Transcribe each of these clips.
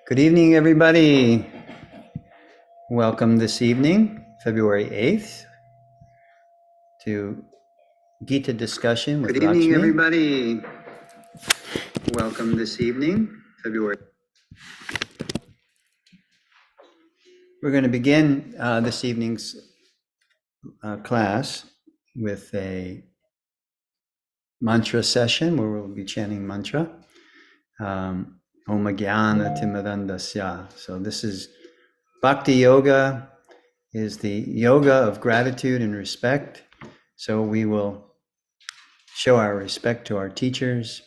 Good evening, everybody. Welcome this evening, February 8th, to Gita discussion with Lakshmi. Good evening, everybody. Welcome this evening, February. We're going to begin this evening's class with a mantra session where we'll be chanting mantra. Om Jnana Timirandasya. So this is Bhakti Yoga, is the yoga of gratitude and respect. So we will show our respect to our teachers,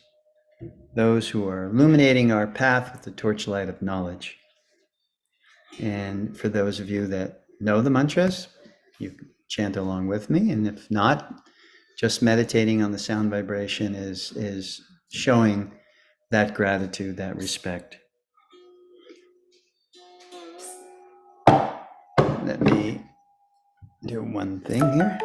those who are illuminating our path with the torchlight of knowledge. And for those of you that know the mantras, you can chant along with me. And if not, just meditating on the sound vibration is showing that gratitude, that respect. Let me do one thing here.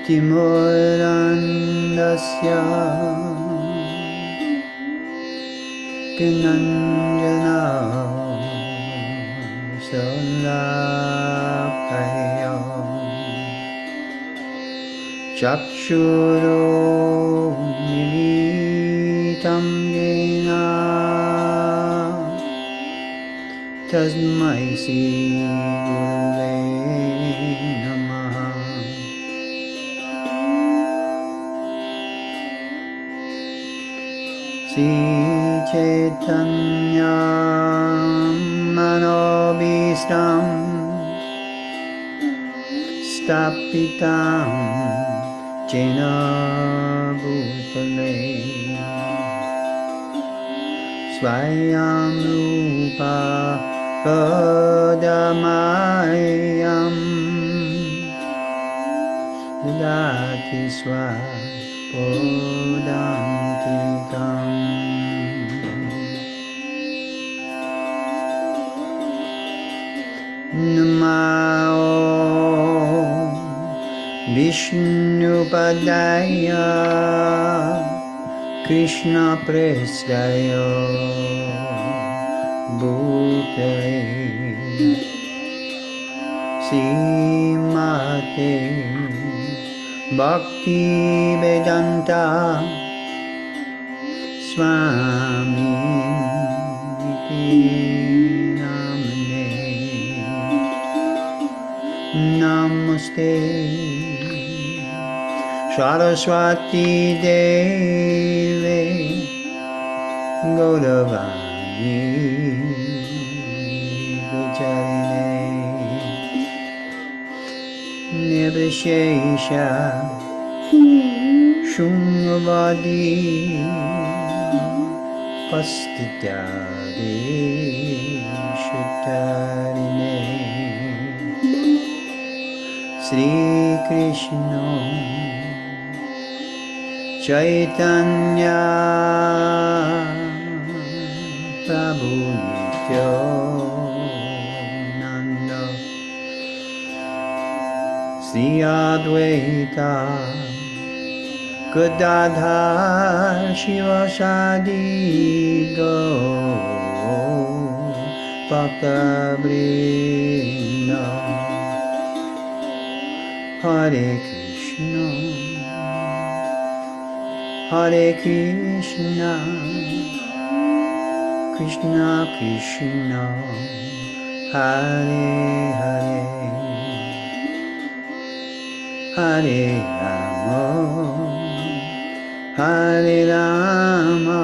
Timurandasya Gnanjana Salakaya Chakshuru Militam Jena Tasmai Sri Gurave Namaha. Sri Chaitanya Manobhistam Stapitam Jena Bhutale Swayam Rupa Padamayam Vidati Swapodantikam Namao Vishnupadaya Krishna Prestaya Bhutale Srimate Bhakti Vedanta Swami Namane Namaste Saraswati Deve Gauravani Gujarine Nirvishesha Shunvadi Pastityade Shutarine Sri Krishna Chaitanya Prabhu Nityananda Sri Advaita Gadadhar Shivasadi Gaur Bhakta Vrinda Hare Krishna Hare Krishna Krishna Krishna Hare Hare, Hare Rama, Hare Rama,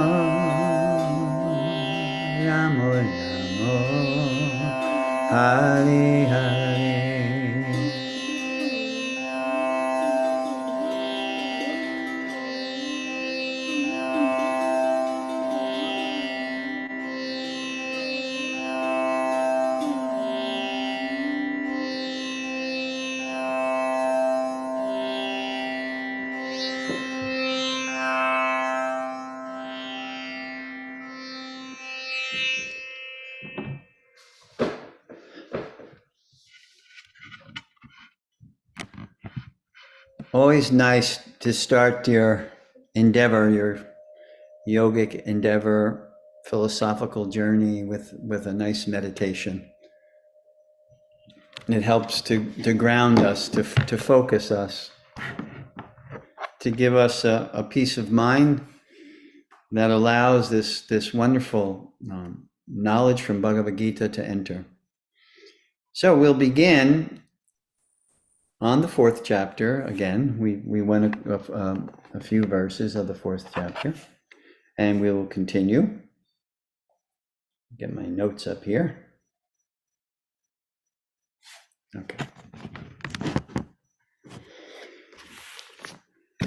Rama Rama, Hare Hare. Always nice to start your endeavor, your yogic endeavor, philosophical journey with a nice meditation. It helps to ground us, to focus us, to give us a peace of mind that allows this wonderful knowledge from Bhagavad Gita to enter. So we'll begin on the 4th chapter again. We went a few verses of the 4th chapter, and we will continue. Get my notes up here. Okay.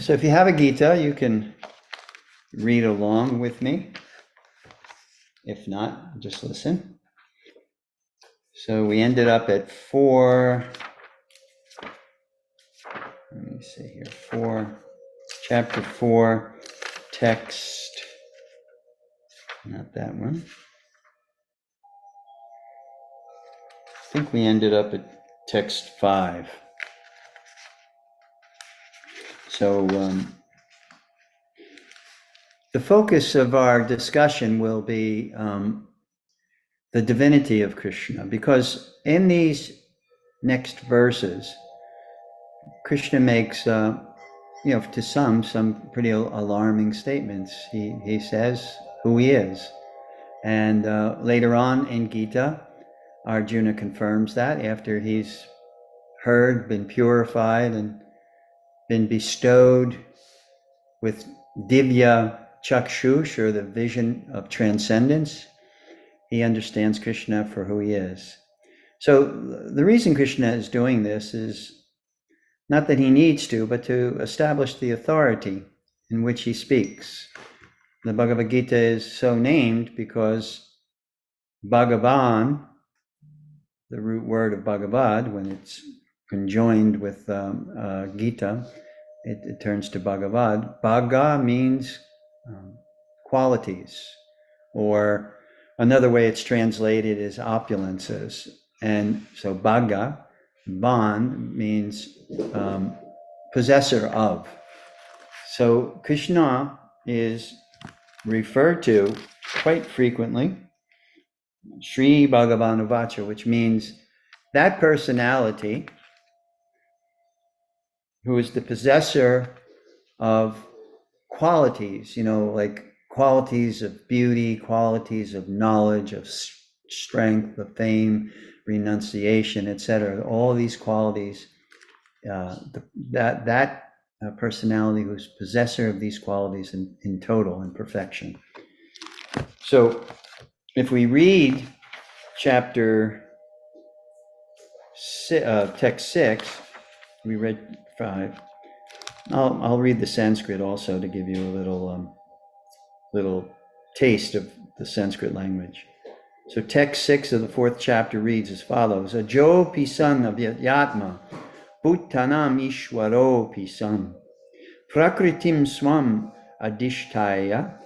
So if you have a Gita, you can read along with me. If not, just listen. So we ended up at 4. Let me see here. Chapter 4, text. Not that one. I think we ended up at text 5. So the focus of our discussion will be the divinity of Krishna, because in these next verses, Krishna makes, to some pretty alarming statements. He says who he is. And later on in Gita, Arjuna confirms that after he's heard, been purified, and been bestowed with divya chakshush, or the vision of transcendence. He understands Krishna for who he is. So the reason Krishna is doing this is not that he needs to, but to establish the authority in which he speaks. The Bhagavad Gita is so named because Bhagavan, the root word of Bhagavad, when it's conjoined with Gita, it turns to Bhagavad. Bhaga means qualities, or another way it's translated is opulences. And so Bhaga, Ban, means possessor of. So Krishna is referred to quite frequently, Sri Bhagavan Uvacha, which means that personality who is the possessor of qualities, like qualities of beauty, qualities of knowledge, of strength, of fame, renunciation, etc. All these qualities, that personality who's possessor of these qualities in total, in perfection. So if we read chapter text 6, we read 5. I'll read the Sanskrit also to give you a little taste of the Sanskrit language. So text 6 of the 4th chapter reads as follows: Ajo pisan avyatma bhutanam ishwaro pisan prakritim swam adishtaya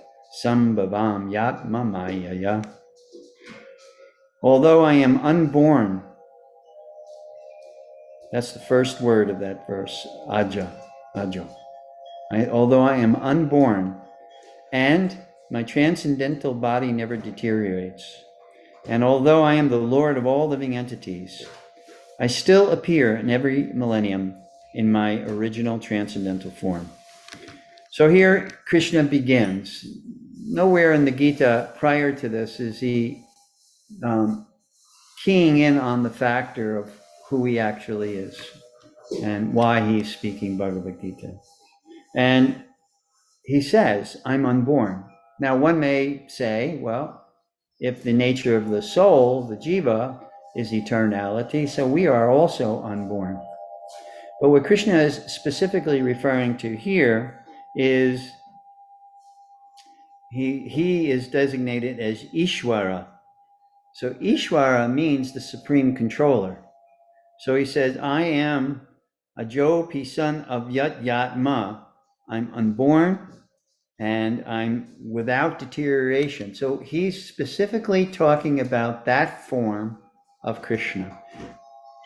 sambhavam yatma mayaya. Although I am unborn, that's the first word of that verse, ajo. Although I am unborn, and my transcendental body never deteriorates, and although I am the Lord of all living entities, I still appear in every millennium in my original transcendental form. So here Krishna begins. Nowhere in the Gita prior to this is he keying in on the factor of who he actually is and why he's speaking Bhagavad Gita. And he says, I'm unborn. Now, one may say, well, if the nature of the soul, the jiva, is eternality, so we are also unborn. But what Krishna is specifically referring to here is he is designated as Ishvara. So Ishvara means the supreme controller. So he says, I am a Jopi son of Yat Yatma. I'm unborn and I'm without deterioration. So he's specifically talking about that form of Krishna.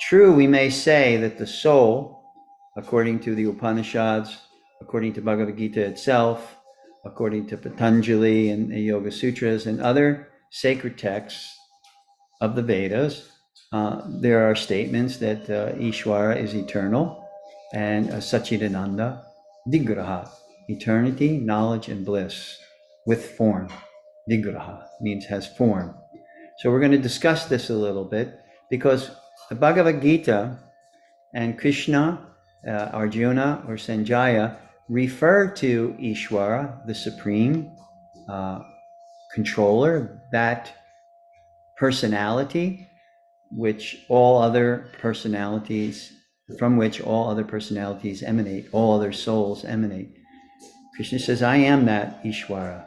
True, we may say that the soul, according to the Upanishads, according to Bhagavad Gita itself, according to Patanjali and the Yoga Sutras and other sacred texts of the Vedas, there are statements that Ishvara is eternal and Sachidananda, Vigraha, eternity, knowledge, and bliss with form. Vigraha means has form. So we're going to discuss this a little bit because the Bhagavad Gita and Krishna, Arjuna, or Sanjaya refer to Ishvara, the supreme controller, that personality which all other personalities, from which all other personalities emanate, all other souls emanate. Krishna says, I am that Ishvara.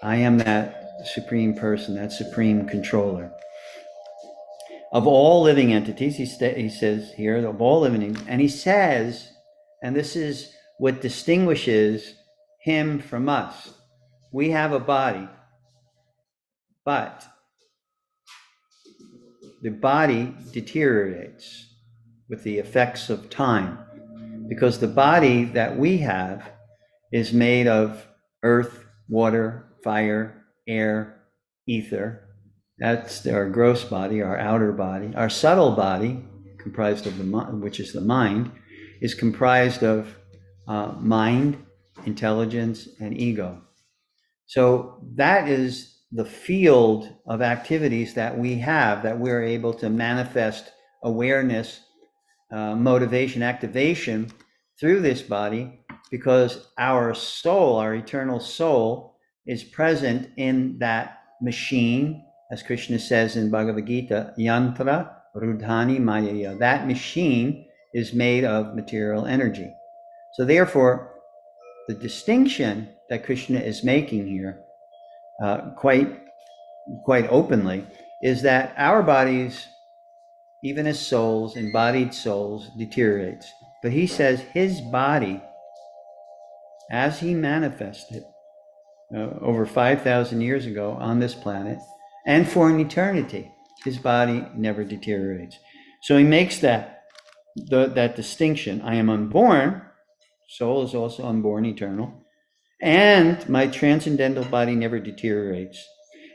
I am that supreme person, that supreme controller. Of all living entities, he says here, of all living, and he says, and this is what distinguishes him from us. We have a body, but the body deteriorates with the effects of time, because the body that we have is made of earth, water, fire, air, ether. That's our gross body, our outer body. Our subtle body, comprised of the mind, which is the mind, is comprised of mind, intelligence, and ego. So that is the field of activities that we have, that we're able to manifest awareness, motivation, activation through this body, because our soul, our eternal soul, is present in that machine, as Krishna says in Bhagavad Gita, yantra rudhani mayaya. That machine is made of material energy. So therefore, the distinction that Krishna is making here, quite openly, is that our bodies, even as souls, embodied souls, deteriorates. But he says his body, as he manifested over 5,000 years ago on this planet, and for an eternity, his body never deteriorates. So he makes that distinction. I am unborn, soul is also unborn, eternal, and my transcendental body never deteriorates.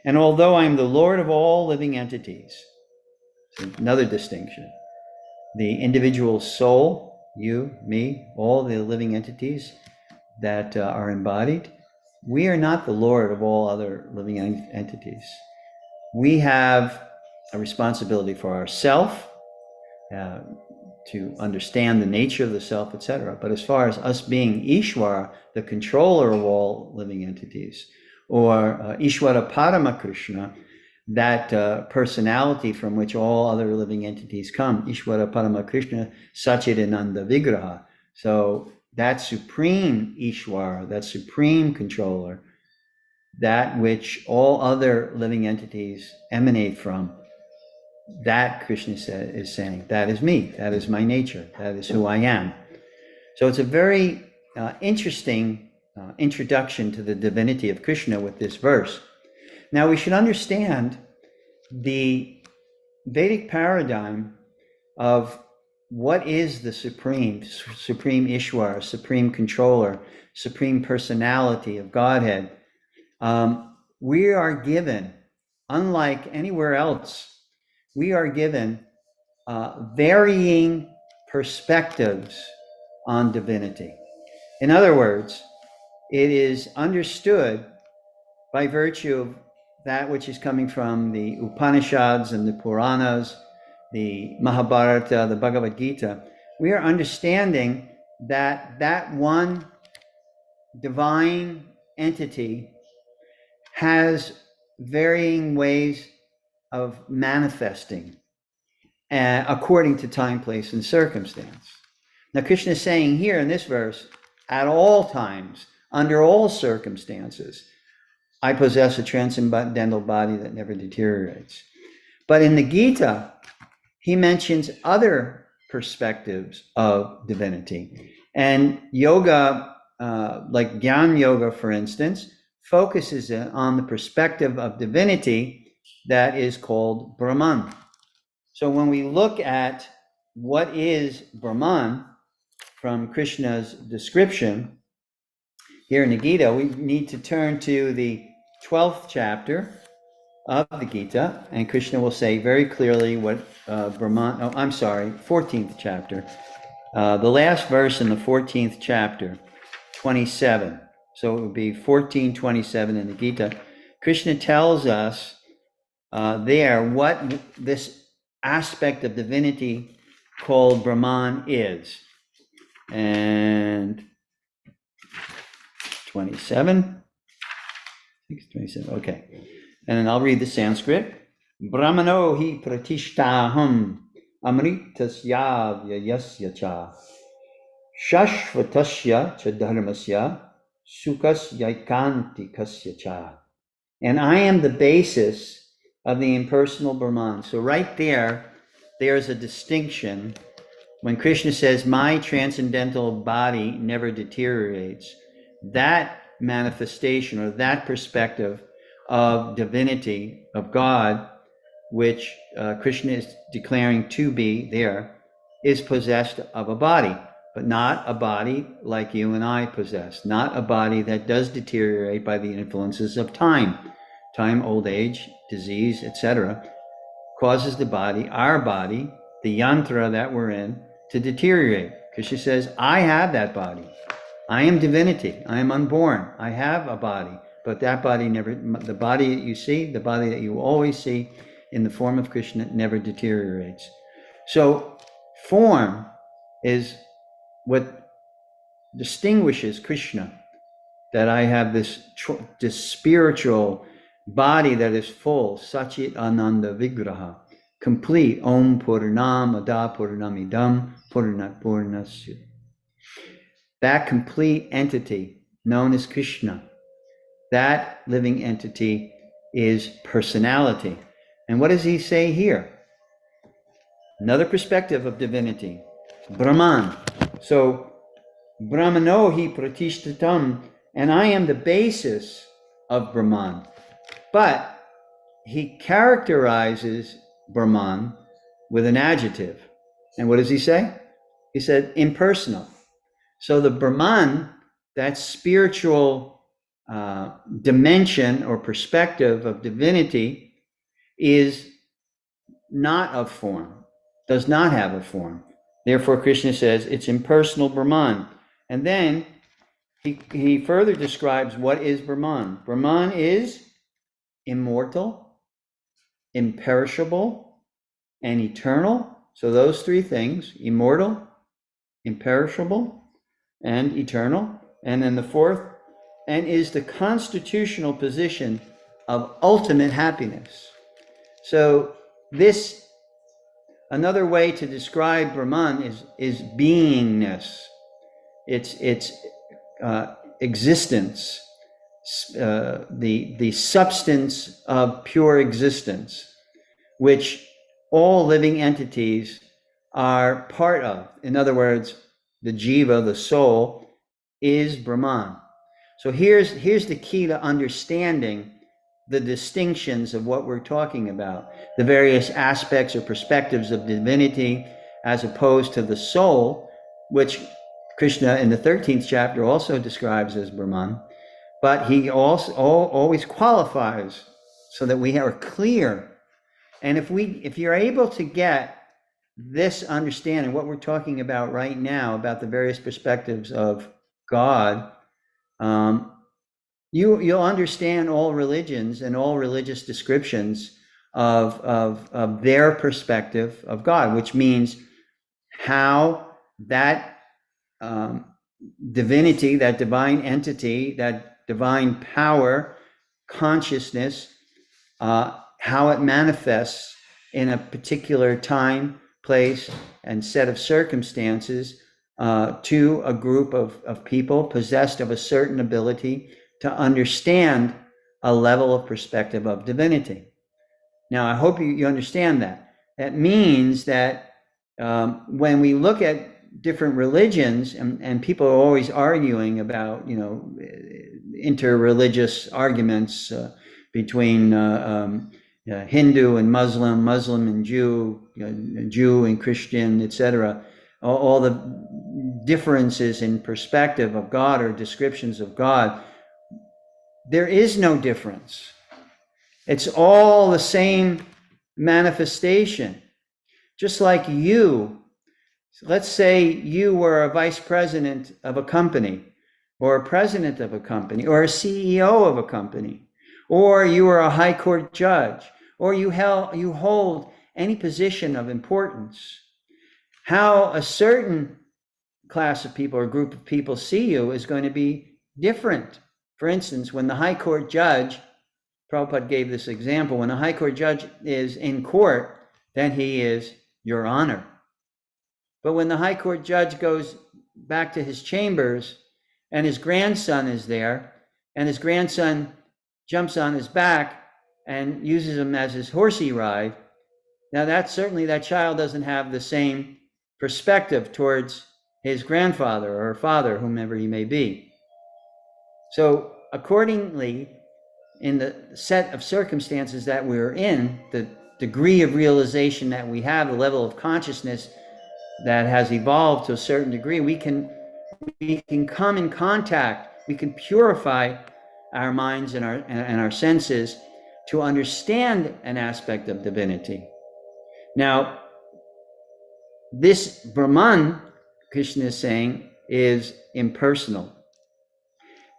And although I am the Lord of all living entities, another distinction, the individual soul, you, me, all the living entities that are embodied, we are not the Lord of all other living entities. We have a responsibility for ourself, to understand the nature of the self, etc. But as far as us being Ishvara, the controller of all living entities, or Ishvara Paramakrishna, that personality from which all other living entities come, Ishvara Paramakrishna Sachidananda Vigraha. So that supreme Ishvara, that supreme controller, that which all other living entities emanate from, that Krishna is saying, that is me, that is my nature, that is who I am. So it's a very interesting introduction to the divinity of Krishna with this verse. Now we should understand the Vedic paradigm of what is the supreme Ishvara, supreme controller, supreme personality of Godhead. We are given, unlike anywhere else, we are given varying perspectives on divinity. In other words, it is understood by virtue of that which is coming from the Upanishads and the Puranas, the Mahabharata, the Bhagavad Gita, we are understanding that that one divine entity has varying ways of manifesting according to time, place, and circumstance. Now, Krishna is saying here in this verse, at all times, under all circumstances, I possess a transcendental body that never deteriorates. But in the Gita, he mentions other perspectives of divinity. And yoga, like Gyan Yoga, for instance, focuses on the perspective of divinity that is called Brahman. So when we look at what is Brahman from Krishna's description here in the Gita, we need to turn to the 12th chapter of the Gita, and Krishna will say very clearly what Brahman, 14th chapter. The last verse in the 14th chapter, 27. So it would be 14:27 in the Gita. Krishna tells us there what this aspect of divinity called Brahman is. And 27, okay. And then I'll read the Sanskrit. Brahmano hi pratishtaham amritasya vyayasya cha shashvatasya cha dharmasya sukasya kantikasya cha. And I am the basis of the impersonal Brahman. So right there's a distinction. When Krishna says, my transcendental body never deteriorates, that manifestation or that perspective of divinity, of God, which Krishna is declaring to be there, is possessed of a body, but not a body like you and I possess, not a body that does deteriorate by the influences of time. Time, old age, disease, etc., causes the body, our body, the yantra that we're in, to deteriorate. Krishna says, I have that body. I am divinity. I am unborn. I have a body, but that body never, the body that you see, the body that you always see in the form of Krishna never deteriorates. So form is what distinguishes Krishna, that I have this spiritual body that is full, Sachit Ananda Vigraha, complete, Om Purnam Ada Purnamidam Purnat Purnasya. That complete entity known as Krishna, that living entity is personality. And what does he say here? Another perspective of divinity, Brahman. So, Brahmano hi pratishtatam, and I am the basis of Brahman. But he characterizes Brahman with an adjective. And what does he say? He said impersonal. So the Brahman, that spiritual dimension or perspective of divinity, is not of form, does not have a form. Therefore, Krishna says it's impersonal Brahman. And then he further describes what is Brahman. Brahman is immortal, imperishable, and eternal. So those three things, immortal, imperishable, and eternal. And then the fourth, and is the constitutional position of ultimate happiness. So this, another way to describe Brahman is beingness. It's existence, the substance of pure existence, which all living entities are part of. In other words, the jiva, the soul, is Brahman. So here's the key to understanding the distinctions of what we're talking about, the various aspects or perspectives of divinity as opposed to the soul, which Krishna in the 13th chapter also describes as Brahman, but he also always qualifies so that we are clear. And if you're able to get this understanding, what we're talking about right now, about the various perspectives of God, you'll understand all religions and all religious descriptions of their perspective of God, which means how that divinity, that divine entity, that divine power, consciousness, how it manifests in a particular time, place, and set of circumstances to a group of people possessed of a certain ability to understand a level of perspective of divinity. Now, I hope you understand that. That means that when we look at different religions, and people are always arguing about, interreligious arguments between Hindu and Muslim, Muslim and Jew, Jew and Christian, etc. All the differences in perspective of God or descriptions of God. There is no difference. It's all the same manifestation. Just like you, let's say you were a vice president of a company, or a president of a company, or a CEO of a company, or you were a high court judge, or you hold any position of importance. How a certain class of people or group of people see you is going to be different. For instance, when the high court judge, Prabhupada gave this example, when a high court judge is in court, then he is your honor. But when the high court judge goes back to his chambers and his grandson is there, and his grandson jumps on his back and uses him as his horsey ride, now that child doesn't have the same perspective towards his grandfather or father, whomever he may be. So accordingly, in the set of circumstances that we're in, the degree of realization that we have, the level of consciousness that has evolved to a certain degree, we can come in contact, we can purify our minds and our senses to understand an aspect of divinity. Now, this Brahman, Krishna is saying, is impersonal.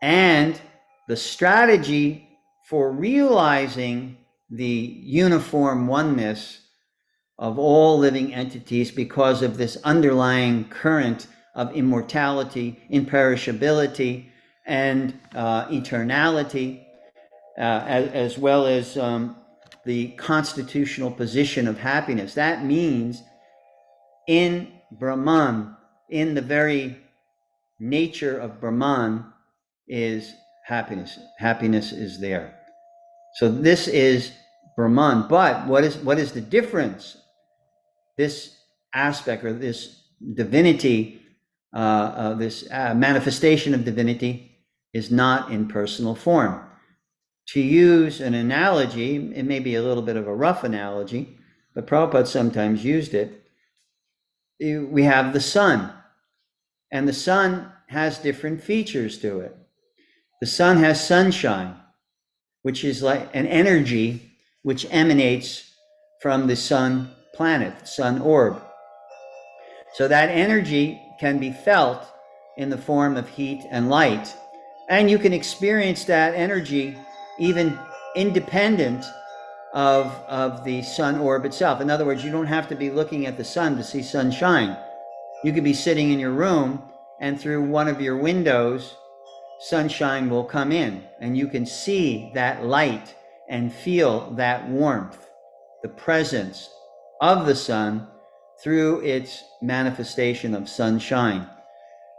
And the strategy for realizing the uniform oneness of all living entities because of this underlying current of immortality, imperishability, and eternality, as well as the constitutional position of happiness. That means in Brahman, in the very nature of Brahman, is happiness. Happiness is there. So this is Brahman. But what is the difference? This aspect, or this divinity, this manifestation of divinity, is not in personal form. To use an analogy, it may be a little bit of a rough analogy, but Prabhupada sometimes used it. We have the sun, and the sun has different features to it. The sun has sunshine, which is like an energy which emanates from the sun planet, sun orb. So that energy can be felt in the form of heat and light. And you can experience that energy even independent of the sun orb itself. In other words, you don't have to be looking at the sun to see sunshine. You could be sitting in your room, and through one of your windows, sunshine will come in, and you can see that light and feel that warmth, the presence of the sun through its manifestation of sunshine.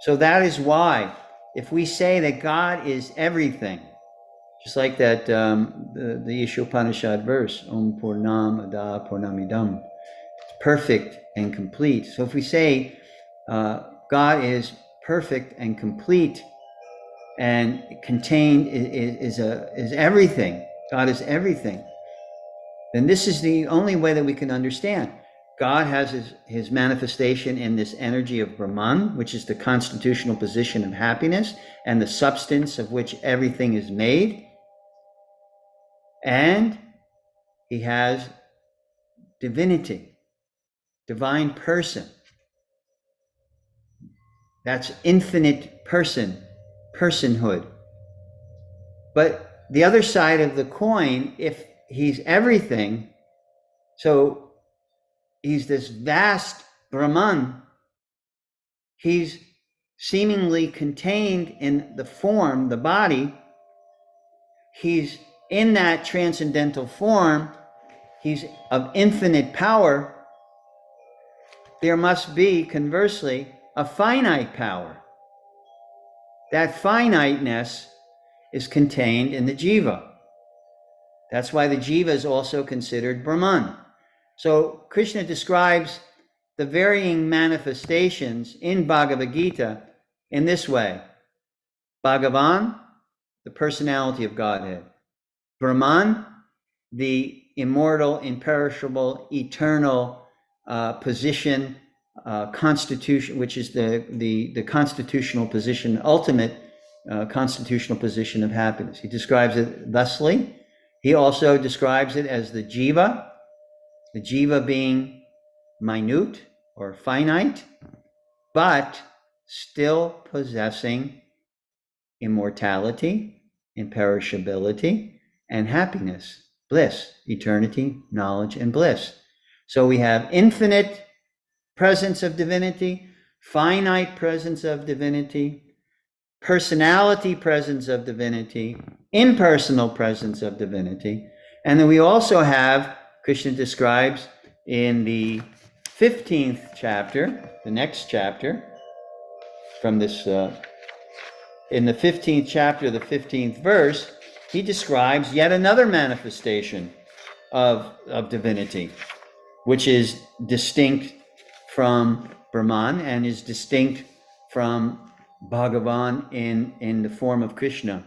So that is why, if we say that God is everything, just like that the Ishopanishad verse, Om Purnam Ada Purnamidam, it's perfect and complete. So if we say God is perfect and complete and contained is everything, God is everything, then this is the only way that we can understand. God has his manifestation in this energy of Brahman, which is the constitutional position of happiness and the substance of which everything is made. And he has divinity, divine person. That's infinite personhood. But the other side of the coin, if he's everything, so he's this vast Brahman, he's seemingly contained in the form, the body, he's in that transcendental form, he's of infinite power. There must be, conversely, a finite power. That finiteness is contained in the jiva. That's why the jiva is also considered Brahman. So Krishna describes the varying manifestations in Bhagavad Gita in this way. Bhagavan, the personality of Godhead. Brahman, the immortal, imperishable, eternal position, constitution, which is the constitutional position, ultimate constitutional position of happiness. He describes it thusly. He also describes it as the jiva being minute or finite, but still possessing immortality, imperishability, and happiness, bliss, eternity, knowledge, and bliss. So we have infinite presence of divinity, finite presence of divinity, personality presence of divinity, impersonal presence of divinity. And then we also have, Krishna describes in the 15th chapter, the next chapter, from this, in the 15th chapter, the 15th verse, he describes yet another manifestation of divinity, which is distinct from Brahman and is distinct from Bhagavan in the form of Krishna.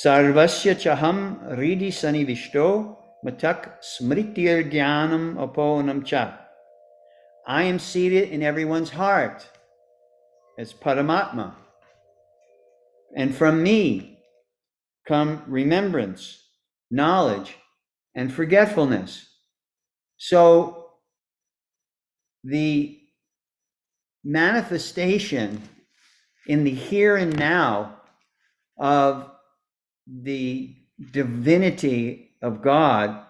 Sarvasya chaham ridi sanivishto matak smritir jnanam aponam cha. I am seated in everyone's heart as Paramatma. And from me come remembrance, knowledge, and forgetfulness. So the manifestation in the here and now of the divinity of God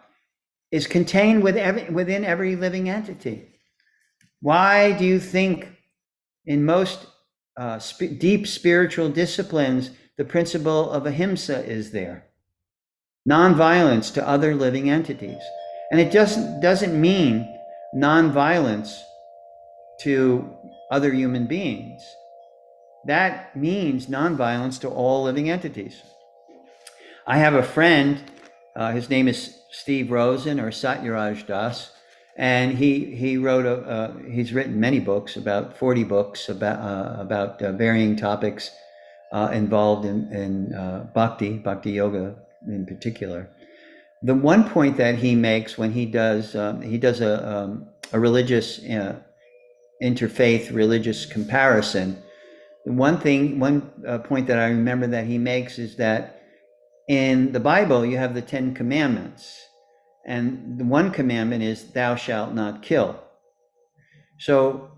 is contained within every living entity. Why do you think in most deep spiritual disciplines the principle of ahimsa is there? Nonviolence to other living entities. And it just doesn't mean nonviolence to other human beings. That means nonviolence to all living entities. I have a friend, his name is Steve Rosen or Satyaraj Das, and he wrote he's written many books, about 40 books about varying topics involved in bhakti yoga in particular. The one point that he makes when he does a religious interfaith religious comparison, one point that I remember that he makes is that in the Bible you have the 10 commandments, and the one commandment is thou shalt not kill. So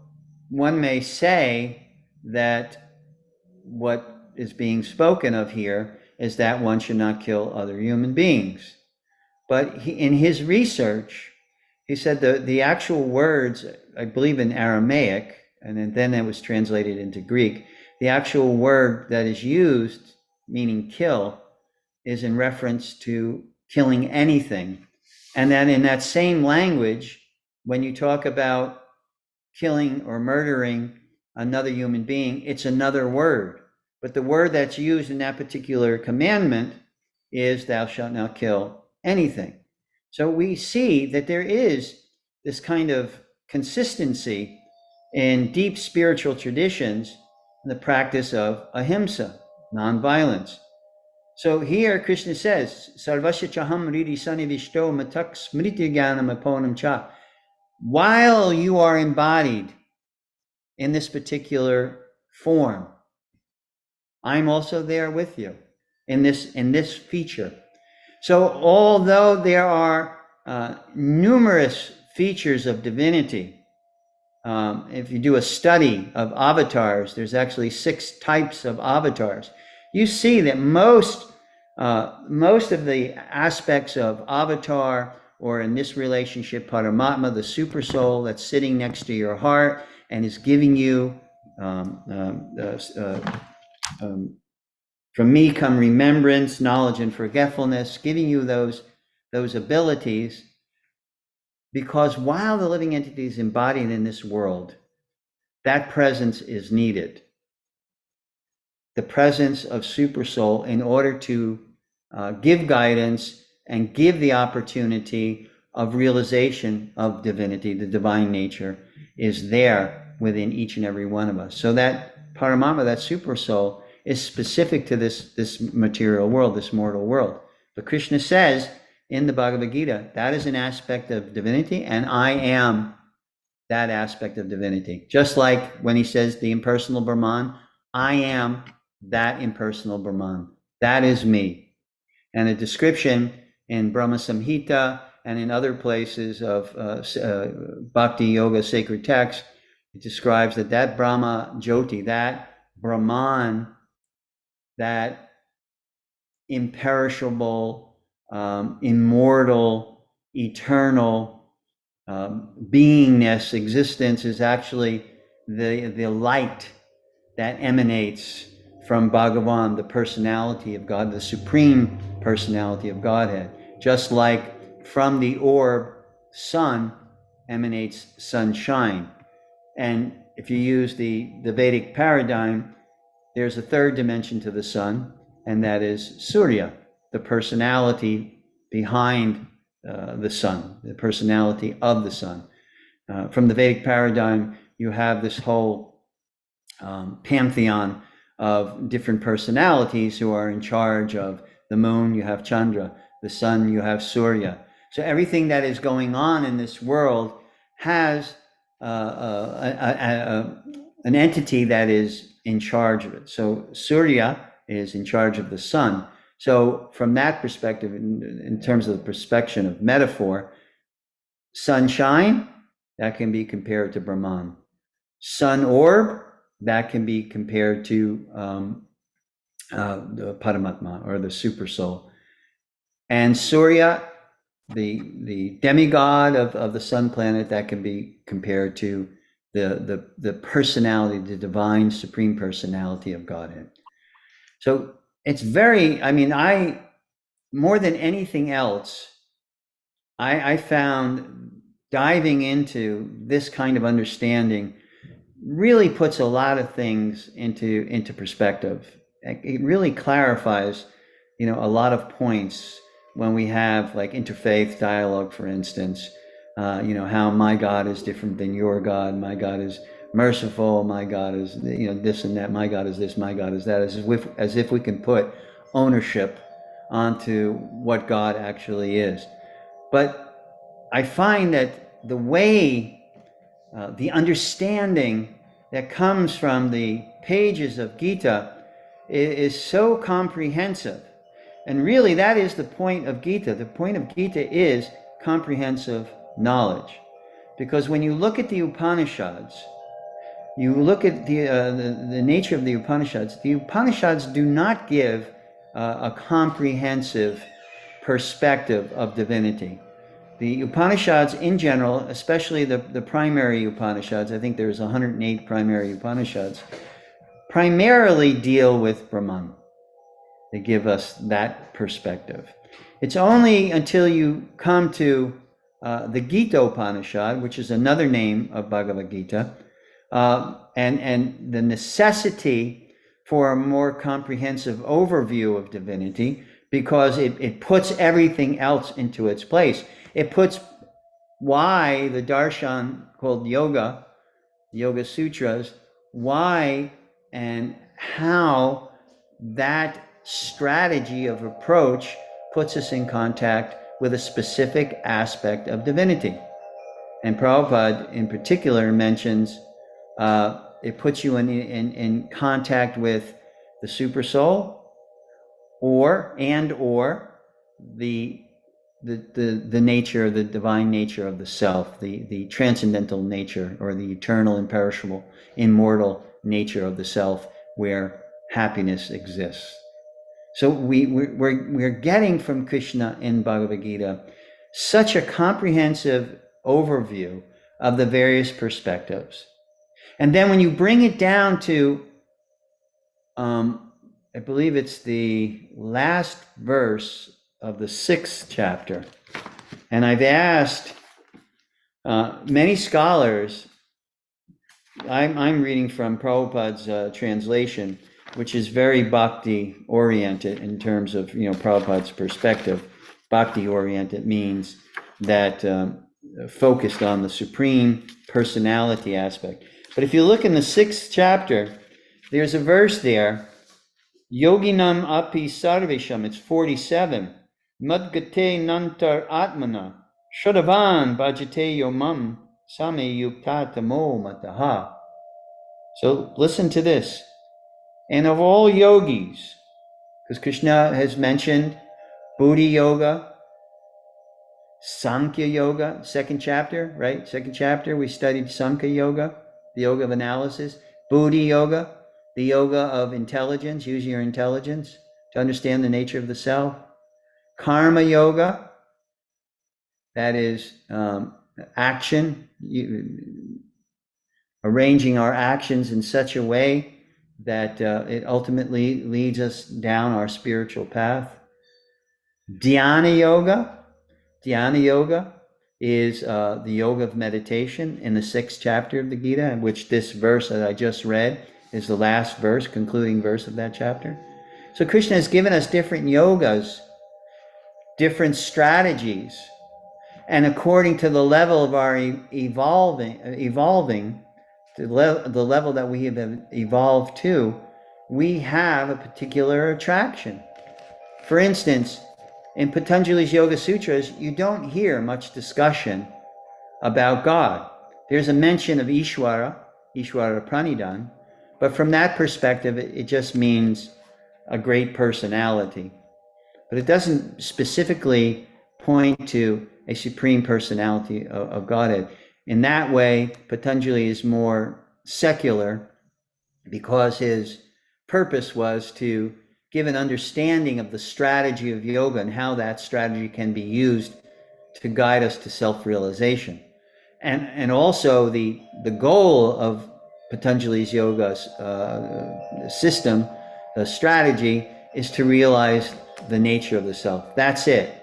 one may say that what is being spoken of here is that one should not kill other human beings. But in his research, he said the actual words, I believe in Aramaic, and then it was translated into Greek, the actual word that is used, meaning kill, is in reference to killing anything. And then in that same language, when you talk about killing or murdering another human being, it's another word. But the word that's used in that particular commandment is thou shalt not kill anything. So we see that there is this kind of consistency in deep spiritual traditions in the practice of ahimsa, nonviolence. So here Krishna says, Sarvasya chaham ridi sanivishto matak smriti jnanam aponam cha. While you are embodied in this particular form, I'm also there with you in this feature. So although there are numerous features of divinity, if you do a study of avatars, there's actually 6 types of avatars. You see that most most of the aspects of avatar, or in this relationship, Paramatma, the super soul that's sitting next to your heart and is giving you, from me come remembrance, knowledge, and forgetfulness, giving you those abilities, because while the living entity is embodied in this world, that presence is needed. The presence of super soul, in order to give guidance and give the opportunity of realization of divinity, the divine nature, is there within each and every one of us. So that Paramatma, that super soul, is specific to this material world, this mortal world. But Krishna says in the Bhagavad Gita, that is an aspect of divinity, and I am that aspect of divinity. Just like when he says the impersonal Brahman, I am that impersonal Brahman. That is me. And a description in Brahma Samhita and in other places of Bhakti Yoga sacred texts, it describes that Brahma Jyoti, that Brahman, that imperishable, immortal, eternal beingness, existence, is actually the light that emanates from Bhagavan, the personality of God, the supreme personality of Godhead. Just like from the orb sun emanates sunshine. And if you use the Vedic paradigm, there's a third dimension to the sun, and that is Surya, the personality behind the sun, the personality of the sun. From the Vedic paradigm, you have this whole pantheon of different personalities who are in charge of the moon. You have Chandra, the sun, you have Surya. So everything that is going on in this world has an entity that is in charge of it. So Surya is in charge of the sun. So from that perspective, in terms of the perspective of metaphor, sunshine, that can be compared to Brahman. Sun orb, that can be compared to the Paramatma, or the super soul. And Surya, the demigod of the sun planet, that can be compared to the personality, the divine supreme personality of Godhead. So it's very, more than anything else, I found diving into this kind of understanding really puts a lot of things into perspective. It really clarifies, a lot of points when we have like interfaith dialogue, for instance. How my God is different than your God. My God is merciful. My God is, this and that. My God is this. My God is that. As if we can put ownership onto what God actually is. But I find that the way, the understanding that comes from the pages of Gita is so comprehensive. And really, that is the point of Gita. The point of Gita is comprehensive knowledge. Because when you look at the Upanishads, you look at the nature of the Upanishads do not give a comprehensive perspective of divinity. The Upanishads in general, especially the primary Upanishads, I think there's 108 primary Upanishads, primarily deal with Brahman. They give us that perspective. It's only until you come to the Gita Upanishad, which is another name of Bhagavad Gita, and the necessity for a more comprehensive overview of divinity, because it puts everything else into its place. It puts why the darshan called Yoga Sutras, why and how that strategy of approach puts us in contact with a specific aspect of divinity. And Prabhupada in particular mentions it puts you in contact with the super soul, or the nature, the divine nature of the self, the transcendental nature, or the eternal, imperishable, immortal nature of the self, where happiness exists. So we're getting from Krishna in Bhagavad Gita such a comprehensive overview of the various perspectives. And then when you bring it down to, I believe it's the last verse of the 6th chapter, and I've asked many scholars, I'm reading from Prabhupada's translation, which is very bhakti oriented in terms of, Prabhupada's perspective. Bhakti oriented means that focused on the supreme personality aspect. But if you look in the 6th chapter, there's a verse there, Yoginam api sarvesham, it's 47, Madgate nantar atmana, Shodavan bhajate yomam, same yuktatamo mataha. So listen to this. And of all yogis, because Krishna has mentioned Buddhi Yoga, Sankhya Yoga, 2nd chapter, right? 2nd chapter, we studied Sankhya Yoga, the yoga of analysis, Buddhi Yoga, the yoga of intelligence, using your intelligence to understand the nature of the self. Karma Yoga, that is action, arranging our actions in such a way that it ultimately leads us down our spiritual path. Dhyana Yoga. Dhyana Yoga is the yoga of meditation in the 6th chapter of the Gita, in which this verse that I just read is the last verse, concluding verse of that chapter. So Krishna has given us different yogas, different strategies, and according to the level of our evolving, the level that we have evolved to, we have a particular attraction. For instance, in Patanjali's Yoga Sutras, you don't hear much discussion about God. There's a mention of Ishvara Pranidan, but from that perspective, it just means a great personality. But it doesn't specifically point to a supreme personality of Godhead. In that way, Patanjali is more secular because his purpose was to give an understanding of the strategy of yoga and how that strategy can be used to guide us to self-realization. And also the goal of Patanjali's yoga system, the strategy, is to realize the nature of the self. That's it.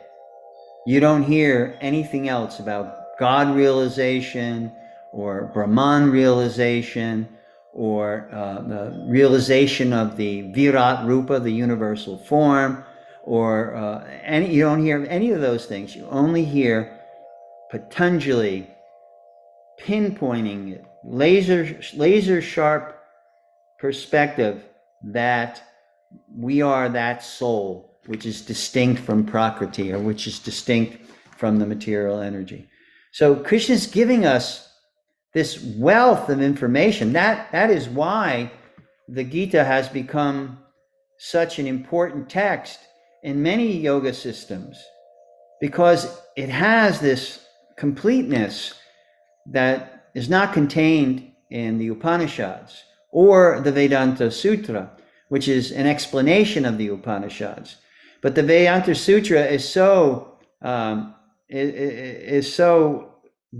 You don't hear anything else about God realization or Brahman realization or the realization of the Virat Rupa, the universal form, or you don't hear any of those things. You only hear Patanjali pinpointing it, laser sharp perspective that we are that soul which is distinct from Prakriti, or which is distinct from the material energy. So Krishna's giving us this wealth of information. That is why the Gita has become such an important text in many yoga systems, because it has this completeness that is not contained in the Upanishads or the Vedanta Sutra, which is an explanation of the Upanishads. But the Vedanta Sutra is so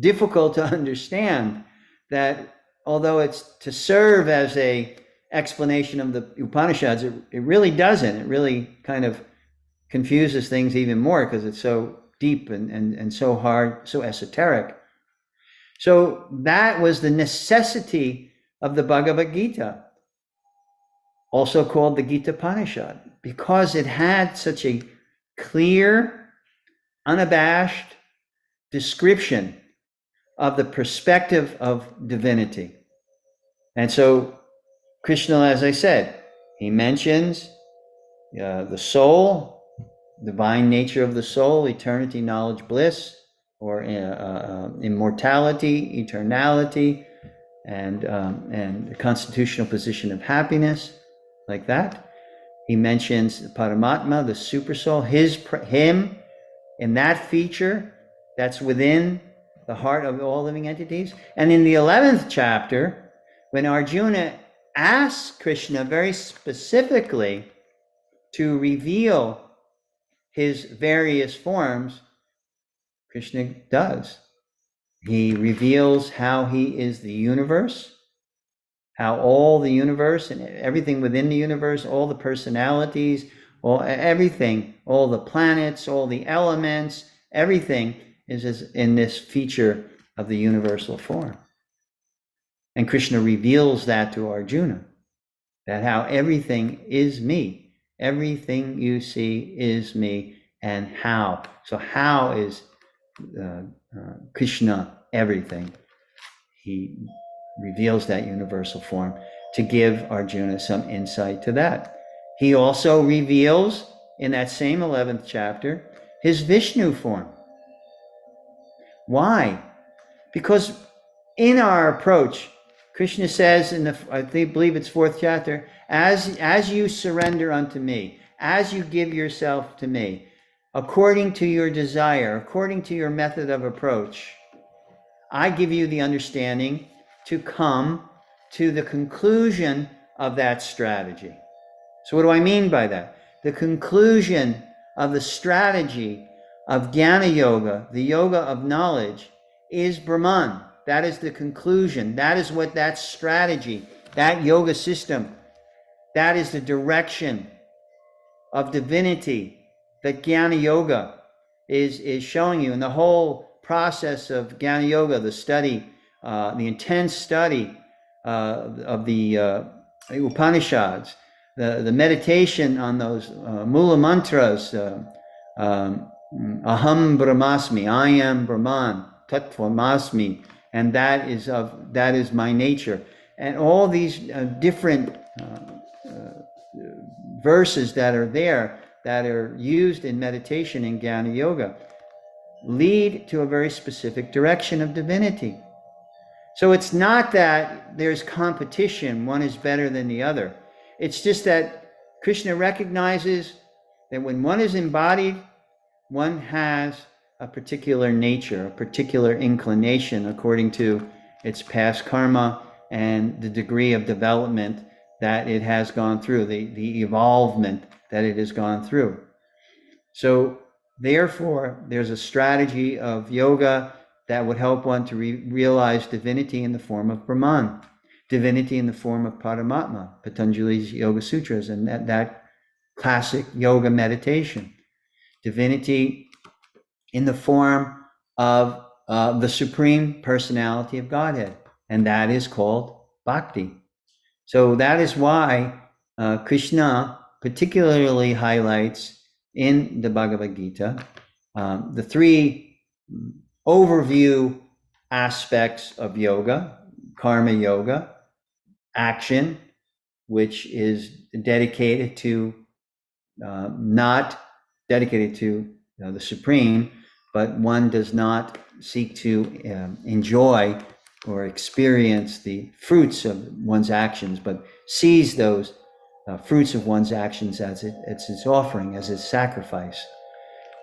difficult to understand that although it's to serve as a explanation of the Upanishads, it really doesn't. It really kind of confuses things even more because it's so deep and so hard, so esoteric. So that was the necessity of the Bhagavad Gita, also called the Gita Upanishad, because it had such a clear, unabashed description of the perspective of divinity. And so Krishna, as I said, he mentions the soul, divine nature of the soul, eternity, knowledge, bliss, or immortality, eternality, and the constitutional position of happiness, like that. He mentions Paramatma, the supersoul, him, in that feature that's within the heart of all living entities. And in the 11th chapter, when Arjuna asks Krishna very specifically to reveal his various forms, Krishna does. He reveals how he is the universe, how all the universe and everything within the universe, all the personalities, everything, all the planets, all the elements, everything is in this feature of the universal form. And Krishna reveals that to Arjuna, that how everything is me. Everything you see is me, and how. So how is Krishna everything? He reveals that universal form to give Arjuna some insight to that. He also reveals in that same 11th chapter his Vishnu form. Why? Because in our approach, Krishna says in I believe it's 4th chapter, as you surrender unto me, as you give yourself to me, according to your desire, according to your method of approach, I give you the understanding to come to the conclusion of that strategy. So what do I mean by that? The conclusion of the strategy of Jnana Yoga, the yoga of knowledge, is Brahman. That is the conclusion. That is what that strategy, that yoga system, that is the direction of divinity that Jnana Yoga is showing you. And the whole process of Jnana Yoga, the study, the intense study of the Upanishads, the meditation on those Mula mantras, Aham Brahmasmi, I am Brahman, Tattvamasmi, and that is my nature. And all these different verses that are there, that are used in meditation in Jnana Yoga, lead to a very specific direction of divinity. So it's not that there's competition, one is better than the other. It's just that Krishna recognizes that when one is embodied, one has a particular nature, a particular inclination according to its past karma and the degree of development that it has gone through, the evolvement that it has gone through. So therefore, there's a strategy of yoga that would help one to realize divinity in the form of Brahman, divinity in the form of Paramatma, Patanjali's Yoga Sutras, and that classic yoga meditation. Divinity in the form of the Supreme Personality of Godhead, and that is called Bhakti. So that is why Krishna particularly highlights in the Bhagavad Gita the 3 overview aspects of yoga: karma yoga, action, which is dedicated to not dedicated to the Supreme, but one does not seek to enjoy or experience the fruits of one's actions, but sees those fruits of one's actions as its offering, as its sacrifice.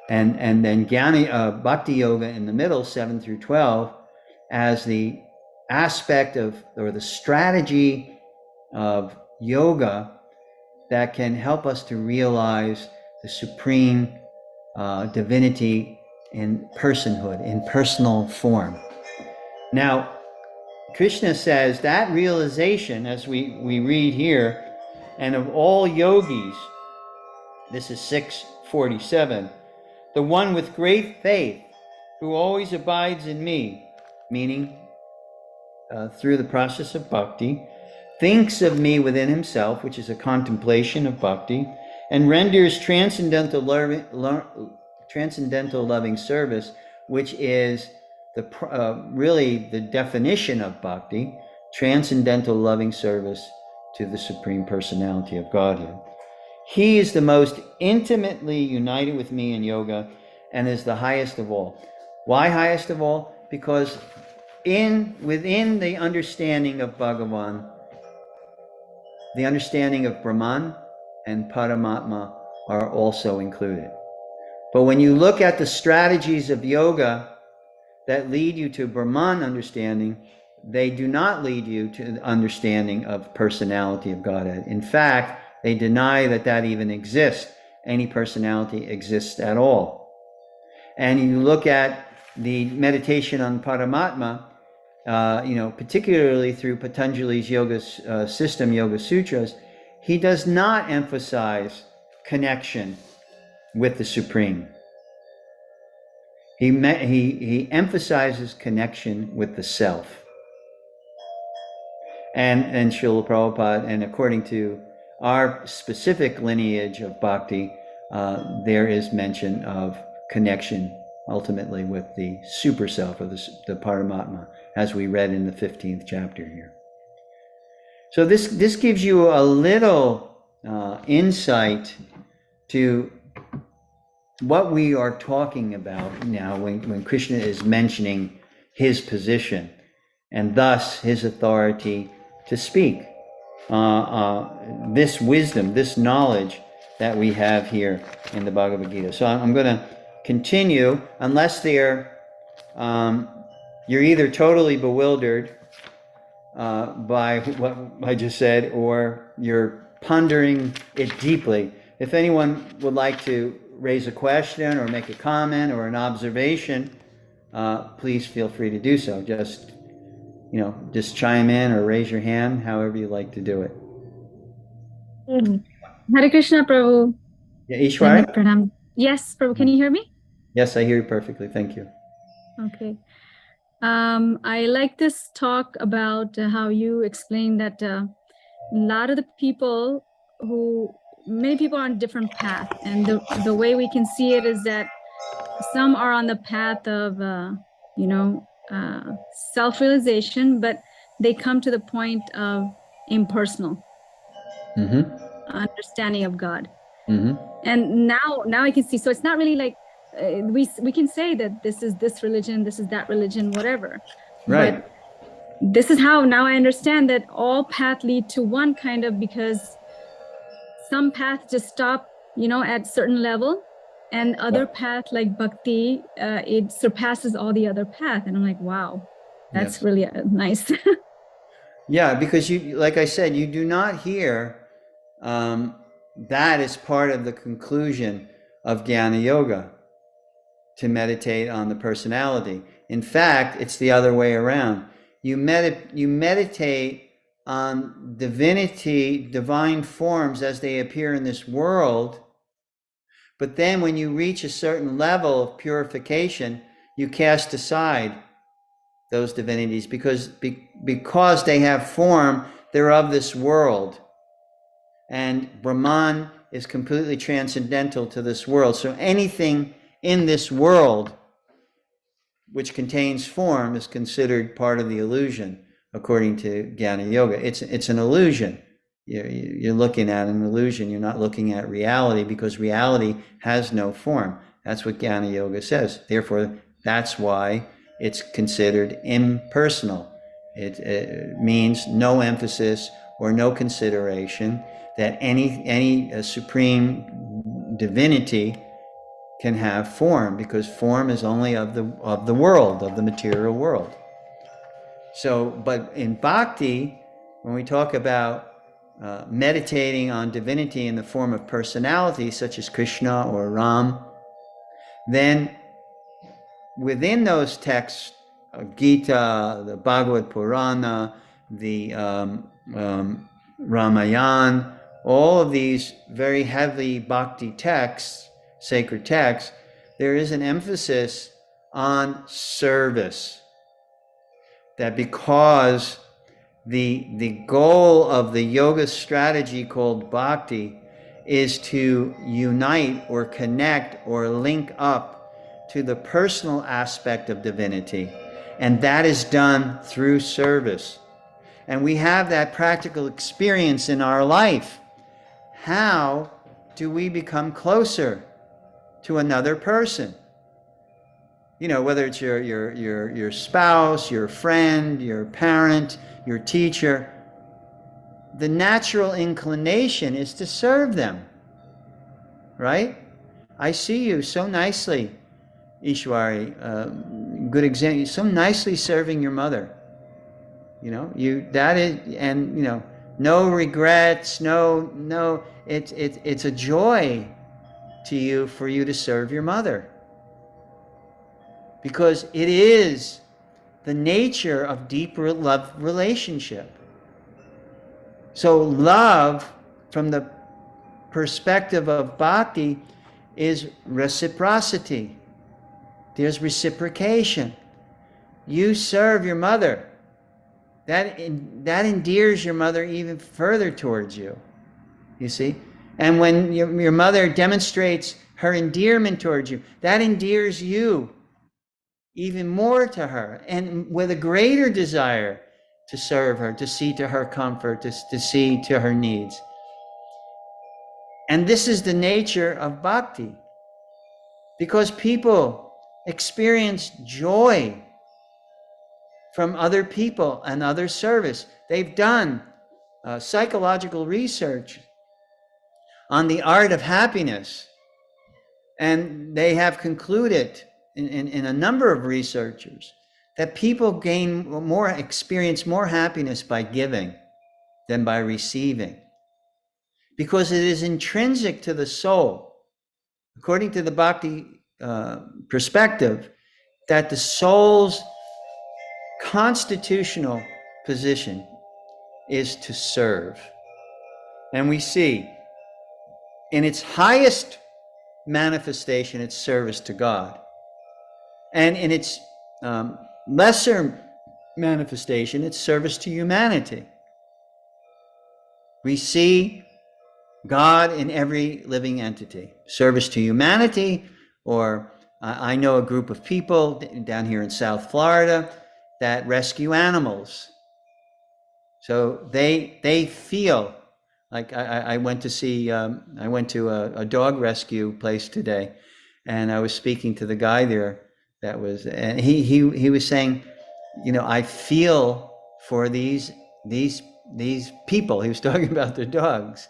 And then Jnana, Bhakti Yoga in the middle, 7 through 12, as the aspect of, or the strategy of yoga that can help us to realize the supreme divinity in personhood, in personal form. Now, Krishna says that realization, as we read here, and of all yogis, this is 647, the one with great faith who always abides in me, meaning through the process of bhakti, thinks of me within himself, which is a contemplation of bhakti, and renders transcendental loving service, which is really the definition of bhakti, transcendental loving service to the Supreme Personality of Godhead. He is the most intimately united with me in yoga and is the highest of all. Why highest of all? Because within the understanding of Bhagavan, the understanding of Brahman and Paramatma are also included. But when you look at the strategies of yoga that lead you to Brahman understanding, they do not lead you to the understanding of personality of Godhead. In fact, They deny that that even exists. Any personality exists at all. And you look at the meditation on Paramatma, particularly through Patanjali's yoga system, Yoga Sutras, he does not emphasize connection with the Supreme. He emphasizes connection with the self. And Srila Prabhupada, and according to our specific lineage of bhakti, there is mention of connection ultimately with the super self, or the Paramatma, as we read in the 15th chapter here. So this gives you a little insight to what we are talking about now when Krishna is mentioning his position and thus his authority to speak. This wisdom, this knowledge that we have here in the Bhagavad Gita. So I'm going to continue, unless you're either totally bewildered by what I just said, or you're pondering it deeply. If anyone would like to raise a question or make a comment or an observation, please feel free to do so. Just chime in or raise your hand, however you like to do it. Hare Krishna, Prabhu. Yeah, Ishwari? Yes, Prabhu, can you hear me? Yes, I hear you perfectly. Thank you. Okay. I like this talk about how you explained that a lot of the people many people are on different path, and the way we can see it is that some are on the path of self-realization, but they come to the point of impersonal understanding of God. And now I can see, so it's not really like we can say that this is this religion, this is that religion, whatever. Right. But this is how now I understand that all paths lead to one, kind of, because some paths just stop, at certain level, and other path like bhakti, it surpasses all the other path. And I'm like, wow, that's really nice. Yeah, because you, like I said, you do not hear that is part of the conclusion of Jnana Yoga, to meditate on the personality. In fact, it's the other way around. You meditate on divinity, divine forms as they appear in this world, but then when you reach a certain level of purification, you cast aside those divinities because they have form, they're of this world. And Brahman is completely transcendental to this world. So anything in this world which contains form is considered part of the illusion, according to Jnana Yoga. It's an illusion. You're looking at an illusion. You're not looking at reality, because reality has no form. That's what Jnana Yoga says. Therefore, that's why it's considered impersonal. It means no emphasis or no consideration that any supreme divinity can have form, because form is only of the world, of the material world. So, but in bhakti, when we talk about meditating on divinity in the form of personality, such as Krishna or Ram, then within those texts, Gita, the Bhagavad Purana, the Ramayana, all of these very heavy bhakti texts, sacred texts, there is an emphasis on service. That because the goal of the yoga strategy called bhakti is to unite or connect or link up to the personal aspect of divinity. And that is done through service. And we have that practical experience in our life. How do we become closer to another person? Whether it's your spouse, your friend, your parent, your teacher, the natural inclination is to serve them, right? I see you so nicely, Ishwari, good example, so nicely serving your mother. no regrets, no, it's a joy to you for you to serve your mother. Because it is the nature of deep love relationship. So love, from the perspective of bhakti, is reciprocity. There's reciprocation. You serve your mother. That endears your mother even further towards you. You see? And when your mother demonstrates her endearment towards you, that endears you even more to her, and with a greater desire to serve her, to see to her comfort, to see to her needs. And this is the nature of bhakti, because people experience joy from other people and other service. They've done psychological research on the art of happiness, and they have concluded in a number of researchers that people experience more happiness by giving than by receiving, because it is intrinsic to the soul, according to the bhakti perspective, that the soul's constitutional position is to serve. And we see in its highest manifestation, it's service to God. And in its lesser manifestation, it's service to humanity. We see God in every living entity. Service to humanity, or I know a group of people down here in South Florida that rescue animals. So they feel like I went to a dog rescue place today, and I was speaking to the guy there and he was saying, I feel for these people. He was talking about their dogs,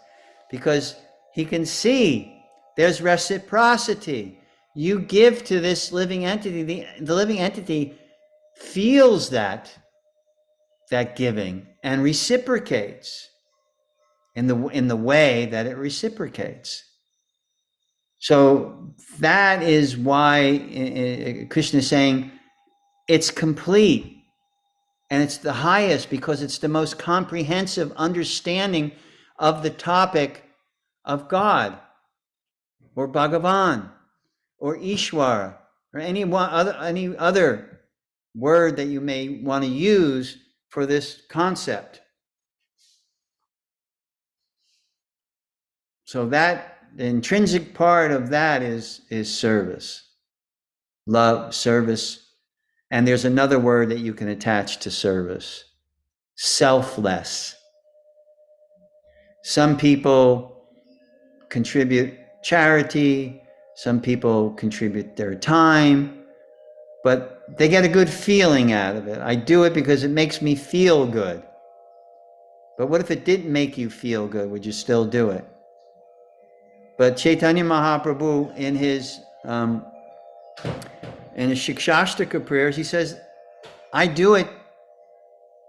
because he can see there's reciprocity. You give to this living entity, the living entity feels that giving and reciprocates in the way that it reciprocates. So that is why Krishna is saying it's complete and it's the highest, because it's the most comprehensive understanding of the topic of God, or Bhagavan, or Ishvara, or any other word that you may want to use for this concept. So that the intrinsic part of that is service, love, service. And there's another word that you can attach to service: selfless. Some people contribute charity, some people contribute their time, but they get a good feeling out of it. I do it because it makes me feel good. But what if it didn't make you feel good? Would you still do it? But Chaitanya Mahaprabhu, in his Shikshashtaka prayers, he says, I do it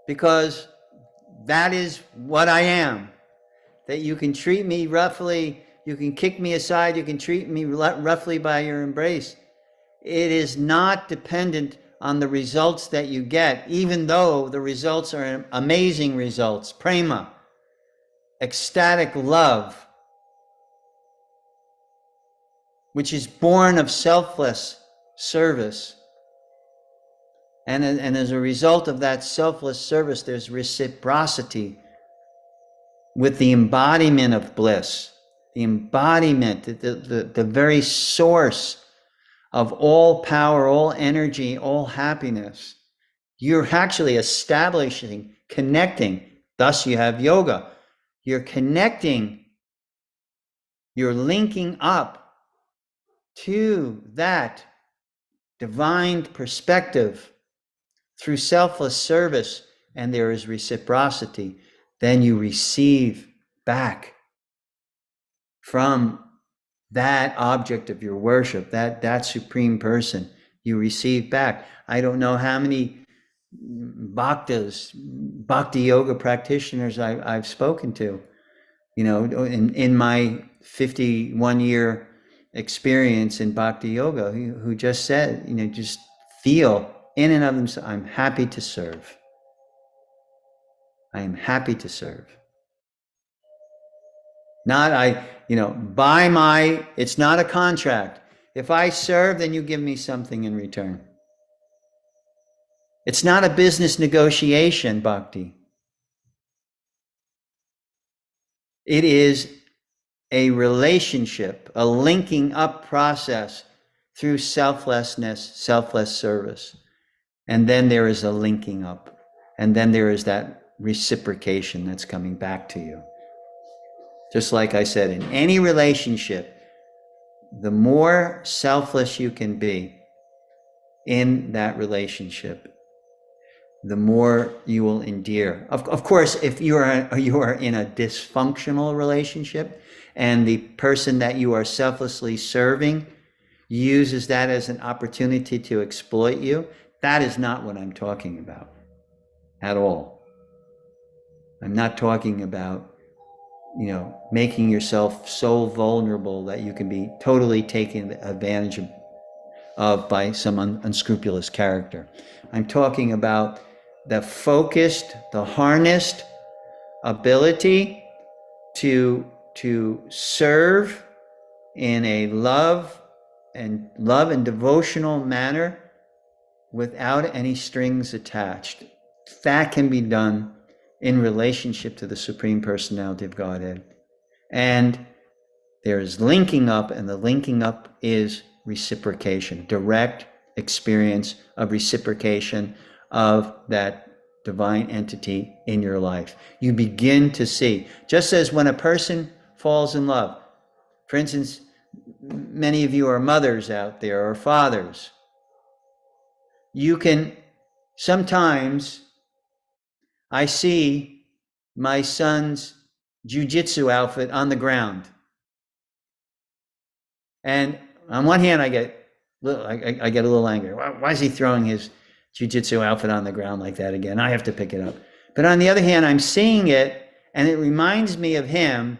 because that is what I am. That you can treat me roughly, you can kick me aside, you can treat me roughly by your embrace. It is not dependent on the results that you get, even though the results are amazing results. Prema, ecstatic love, which is born of selfless service. And as a result of that selfless service, there's reciprocity with the embodiment of bliss, the embodiment, the very source of all power, all energy, all happiness. You're actually establishing, connecting. Thus you have yoga. You're connecting, you're linking up to that divine perspective through selfless service, and there is reciprocity. Then you receive back from that object of your worship, that supreme person. You receive back. I don't know how many bhaktas, bhakti yoga practitioners I've spoken to, in my 51-year experience in bhakti yoga, who just said, just feel in and of themselves, I'm happy to serve. I am happy to serve. Not it's not a contract. If I serve, then you give me something in return. It's not a business negotiation, bhakti. It is a relationship, a linking up process through selflessness, selfless service. And then there is a linking up. And then there is that reciprocation that's coming back to you. Just like I said, in any relationship, the more selfless you can be in that relationship, the more you will endear. Of course, if you are in a dysfunctional relationship and the person that you are selflessly serving uses that as an opportunity to exploit you, that is not what I'm talking about at all. I'm not talking about, making yourself so vulnerable that you can be totally taken advantage of by some unscrupulous character. I'm talking about the focused, the harnessed ability to serve in a love and devotional manner without any strings attached. That can be done in relationship to the Supreme Personality of Godhead. And there is linking up, and the linking up is reciprocation, direct experience of reciprocation of that divine entity in your life. You begin to see, just as when a person falls in love, for instance, many of you are mothers out there or fathers. You can sometimes, I see my son's jujitsu outfit on the ground. And on one hand, I get a little angry. Why is he throwing his jujitsu outfit on the ground like that again? I have to pick it up. But on the other hand, I'm seeing it, and it reminds me of him,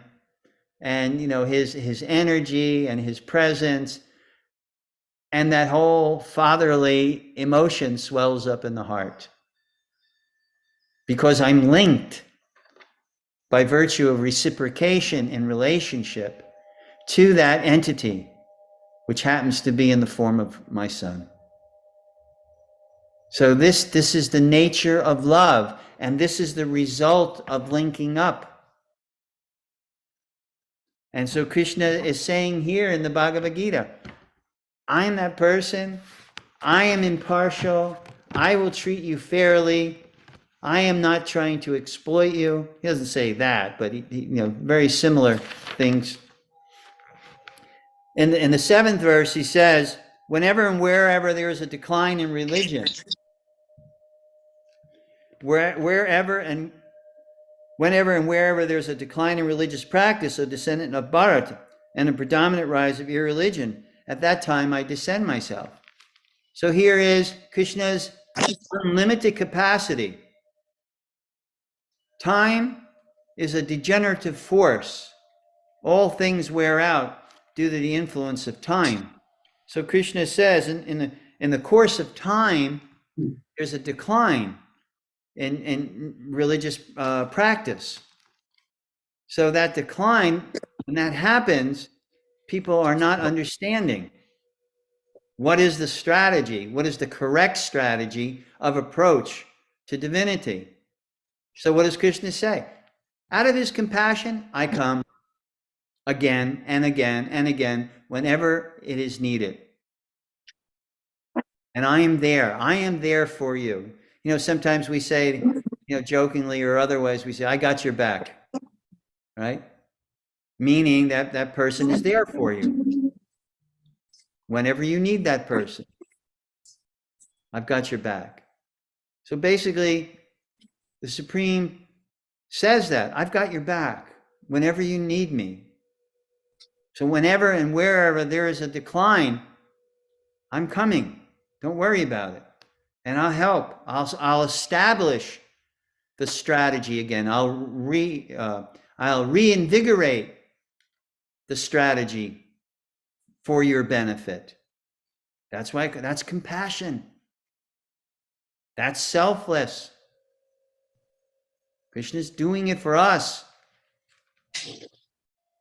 and his energy and his presence, and that whole fatherly emotion swells up in the heart because I'm linked by virtue of reciprocation in relationship to that entity, which happens to be in the form of my son. So this is the nature of love, and this is the result of linking up. And so Krishna is saying here in the Bhagavad Gita, I am that person, I am impartial, I will treat you fairly, I am not trying to exploit you. He doesn't say that, but very similar things. In the 7th verse, he says, whenever and wherever there is a decline in religion, whenever and wherever there's a decline in religious practice, a descendant of Bharat, and a predominant rise of irreligion, at that time I descend myself. So here is Krishna's unlimited capacity. Time is a degenerative force. All things wear out due to the influence of time. So Krishna says in the course of time, there's a decline in religious practice. So that decline, when that happens, people are not understanding what is the strategy, what is the correct strategy of approach to divinity. So what does Krishna say? Out of his compassion, I come again and again and again whenever it is needed. And I am there for you. Sometimes we say, jokingly or otherwise, we say, I got your back, right? Meaning that person is there for you. Whenever you need that person, I've got your back. So basically, the Supreme says that, I've got your back whenever you need me. So whenever and wherever there is a decline, I'm coming. Don't worry about it. and I'll help. I'll establish the strategy again. I'll reinvigorate the strategy for your benefit. That's why, that's compassion. That's selfless. Krishna's doing it for us.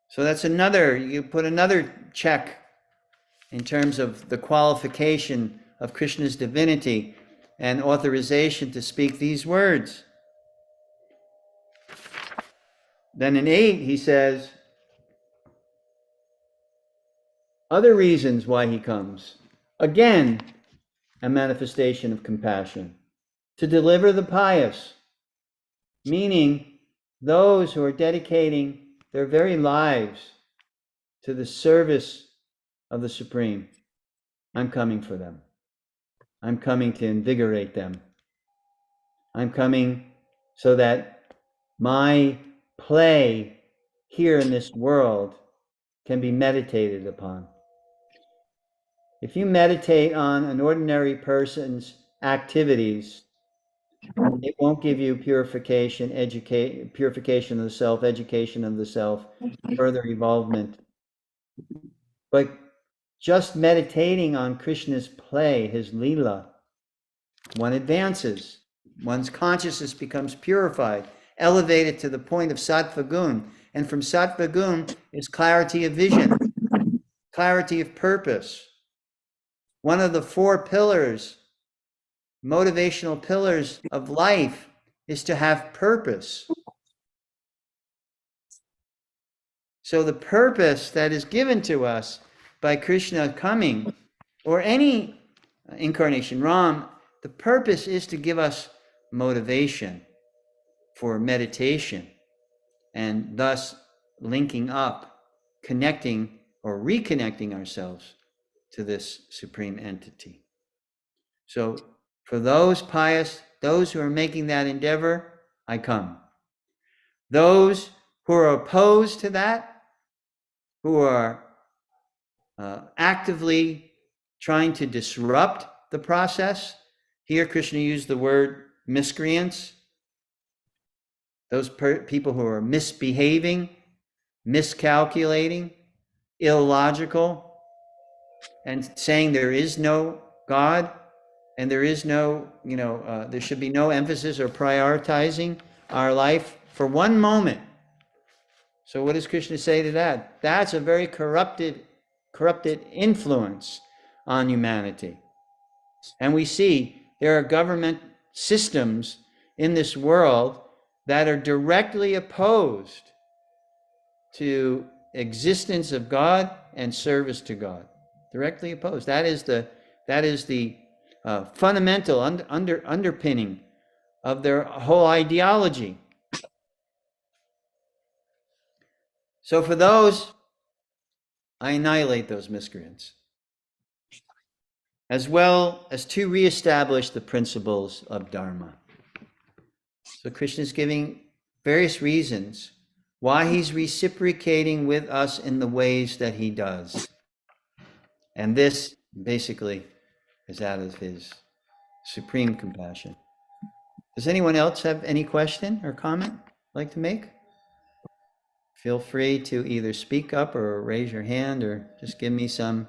So that's another, you put another check in terms of the qualification of Krishna's divinity and authorization to speak these words. Then in 8, he says, other reasons why he comes. Again, a manifestation of compassion. To deliver the pious, meaning those who are dedicating their very lives to the service of the Supreme. I'm coming for them. I'm coming to invigorate them. I'm coming so that my play here in this world can be meditated upon. If you meditate on an ordinary person's activities, it won't give you purification, purification of the self, education of the self, further evolvement. But just meditating on Krishna's play, his lila, one advances. One's consciousness becomes purified, elevated to the point of sattva gun. And from sattva gun is clarity of vision, clarity of purpose. One of the 4 pillars, motivational pillars of life, is to have purpose. So the purpose that is given to us by Krishna coming, or any incarnation, Ram, the purpose is to give us motivation for meditation, and thus linking up, connecting or reconnecting ourselves to this supreme entity. So for those pious, those who are making that endeavor, I come. Those who are opposed to that, who are actively trying to disrupt the process, here Krishna used the word miscreants, those people who are misbehaving, miscalculating, illogical, and saying there is no God, and there is no, there should be no emphasis or prioritizing our life for one moment. So what does Krishna say to that? That's a very corrupted influence on humanity. And we see there are government systems in this world that are directly opposed to existence of God and service to God. Directly opposed. That is the fundamental underpinning of their whole ideology. So for those, I annihilate those miscreants, as well as to reestablish the principles of Dharma. So Krishna is giving various reasons why he's reciprocating with us in the ways that he does. And this basically is out of his supreme compassion. Does anyone else have any question or comment like to make? Feel free to either speak up or raise your hand or just give me some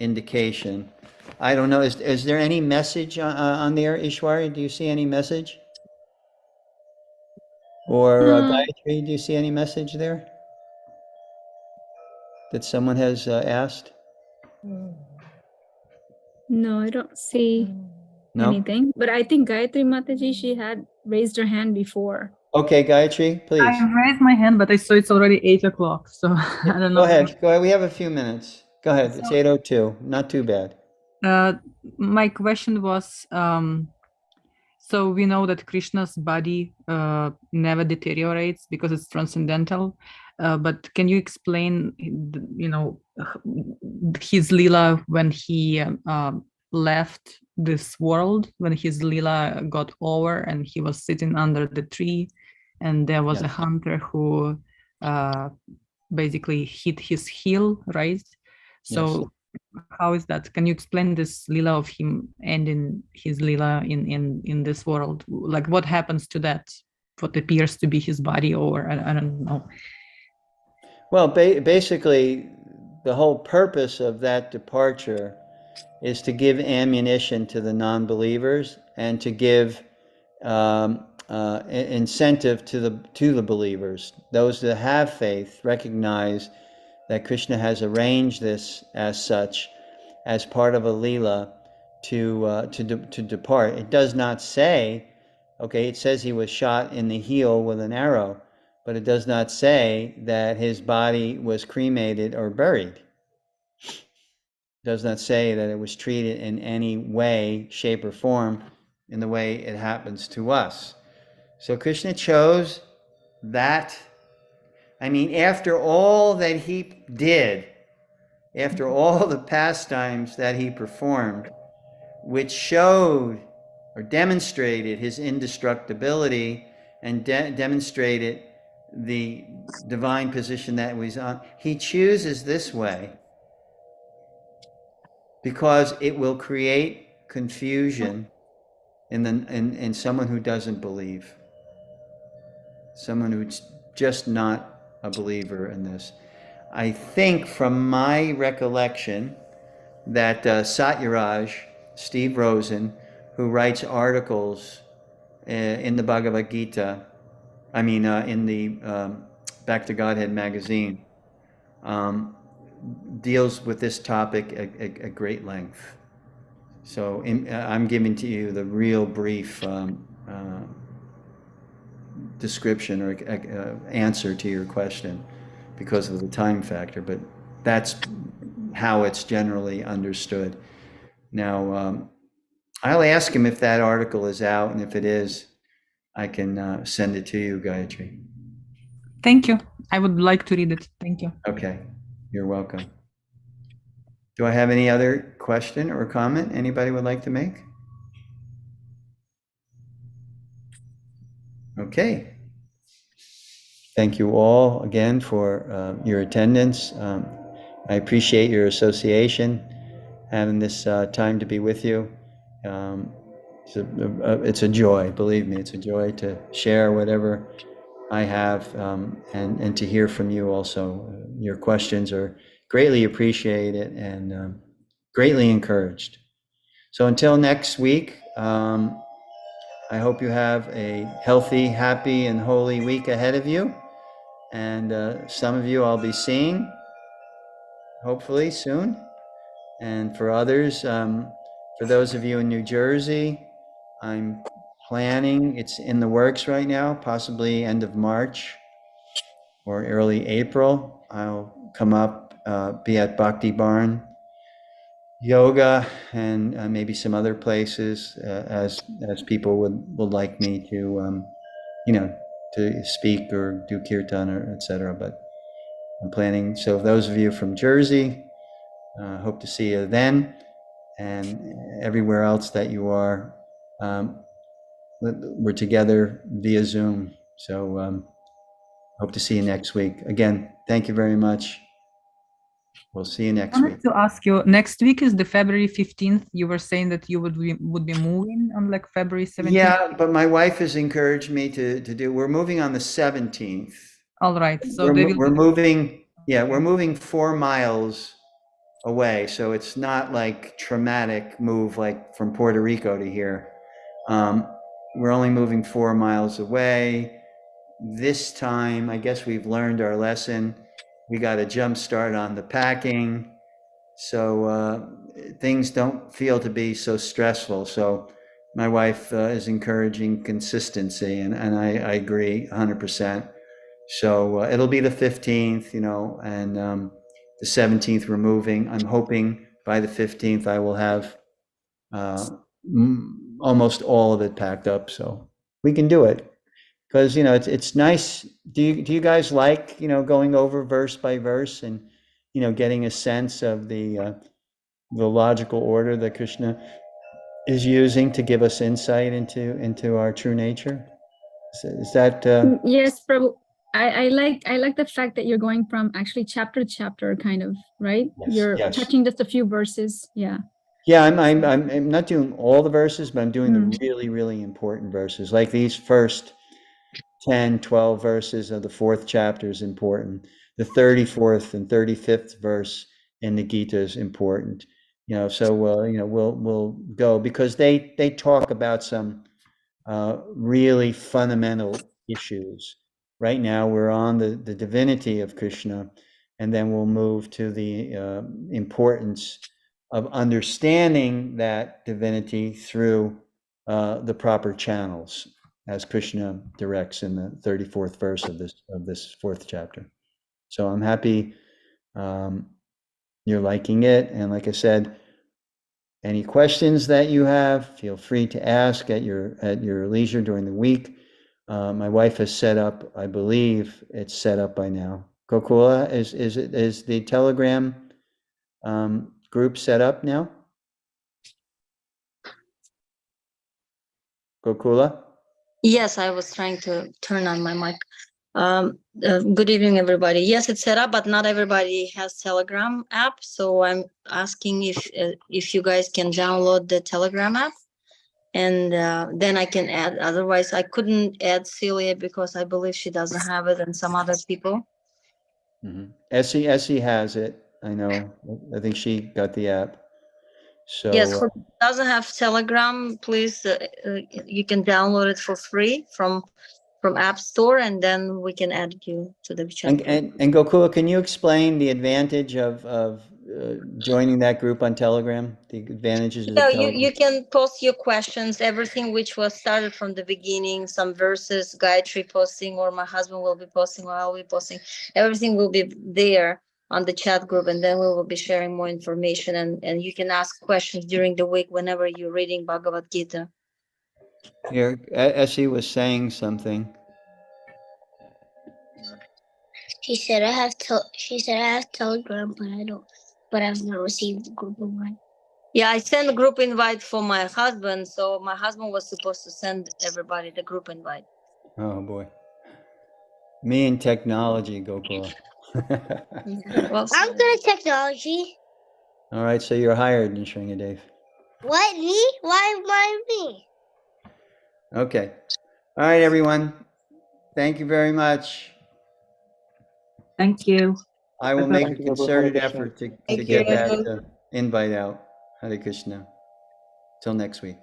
indication. I don't know, is there any message on there, Ishwari? Do you see any message? Or Gayatri, do you see any message there that someone has asked? No, I don't see No? anything. But I think Gayatri Mataji, she had raised her hand before. Okay, Gayatri, please. I raised my hand, but I saw it's already 8 o'clock, so I don't know. Go ahead. We have a few minutes. Go ahead. It's 8:02. Not too bad. My question was, so we know that Krishna's body never deteriorates because it's transcendental, but can you explain, his lila when he left this world, when his lila got over and he was sitting under the tree and there was a hunter who basically hit his heel, right? So How is that? Can you explain this lila of him ending his lila in this world? Like what happens to that? What appears to be his body, or I don't know. Well, basically, the whole purpose of that departure is to give ammunition to the non-believers and to give incentive to the believers. Those that have faith recognize that Krishna has arranged this as such, as part of a lila to depart. It does not say, okay, it says he was shot in the heel with an arrow, but it does not say that his body was cremated or buried. It does not say that it was treated in any way, shape, or form in the way it happens to us. So Krishna chose that. I mean, after all that he did, after all the pastimes that he performed, which showed or demonstrated his indestructibility and demonstrated the divine position that he was on, he chooses this way because it will create confusion in someone who doesn't believe, someone who's just not a believer in this. I think from my recollection that Satyaraj, Steve Rosen, who writes articles in the Bhagavad Gita, in the Back to Godhead magazine, deals with this topic at great length. So I'm giving to you the real brief description or answer to your question because of the time factor, but that's how it's generally understood. Now, I'll ask him if that article is out, and if it is, I can send it to you, Gayatri. Thank you. I would like to read it. Thank you. Okay, you're welcome. Do I have any other question or comment anybody would like to make? Okay. Thank you all again for your attendance. I appreciate your having this time to be with you. It's a joy, believe me, it's a joy to share whatever I have and to hear from you also. Your questions are greatly appreciated and greatly encouraged. So until next week, I hope you have a healthy, happy, and holy week ahead of you. And some of you I'll be seeing, hopefully soon. And for others, for those of you in New Jersey, I'm planning, it's in the works right now, possibly end of March or early April. I'll come up, be at Bhakti Barn Yoga and maybe some other places as people would like me to, to speak or do kirtan or etc. But I'm planning. So those of you from Jersey, hope to see you then, and everywhere else that you are, we're together via Zoom. So hope to see you next week. Again, thank you very much. We'll see you next I week. wanted to ask you, next week is the February 15th. You were saying that you would be moving on like February 17th. Yeah, but my wife has encouraged me to do, we're moving on the 17th. All right. So we're moving, yeah, we're moving 4 miles away. So it's not like traumatic move like from Puerto Rico to here. We're only moving 4 miles away. This time, I guess we've learned our lesson. We got a jump start on the packing. So things don't feel to be so stressful. So my wife is encouraging consistency, and I agree 100%. So it'll be the 15th, and the 17th we're moving. I'm hoping by the 15th I will have almost all of it packed up, so we can do it. Because it's nice. Do you guys like going over verse by verse and getting a sense of the logical order that Krishna is using to give us insight into our true nature? Is that Yes, Prabhu. I like the fact that you're going from actually chapter to chapter, kind of, right? Yes, You're yes. touching just a few verses. Yeah. Yeah, I'm not doing all the verses, but I'm doing Mm. the really, really important verses. Like these first 10, 12 verses of the fourth chapter is important. The 34th and 35th verse in the Gita is important. So we'll go because they talk about some really fundamental issues. Right now, we're on the divinity of Krishna, and then we'll move to the importance of understanding that divinity through the proper channels, as Krishna directs in the 34th verse of this fourth chapter. So I'm happy you're liking it, and like I said, any questions that you have, feel free to ask at your leisure during the week. My wife has set up, I believe it's set up by now. Gokula, is the Telegram group set up now? Gokula? Yes, I was trying to turn on my mic. Good evening, everybody. Yes, it's set up, but not everybody has Telegram app. So I'm asking if you guys can download the Telegram app, and then I can add. Otherwise, I couldn't add Celia because I believe she doesn't have it, and some other people. Essie has it. I know. I think she got the app. So Yes, who doesn't have Telegram, please, you can download it for free from App Store, and then we can add you to the chat group. and Gokula, can you explain the advantage of joining that group on Telegram? The advantages of Yeah, Telegram? you can post your questions, everything which was started from the beginning, some verses, Gayatri posting, or my husband will be posting, or I'll be posting. Everything will be there on the chat group, and then we will be sharing more information, and you can ask questions during the week whenever you're reading Bhagavad Gita. Here, Essie was saying something. She said I have Telegram, but I've not received the group invite. Yeah, I sent a group invite for my husband, so my husband was supposed to send everybody the group invite. Oh boy. Me and technology, Gokula. Well, I'm good at technology. All right, so you're hired, Dave. What, me? Why me? Okay. All right, everyone. Thank you very much. Thank you. I will make a concerted effort to Thank get you. that invite out. Hare Krishna. Till next week.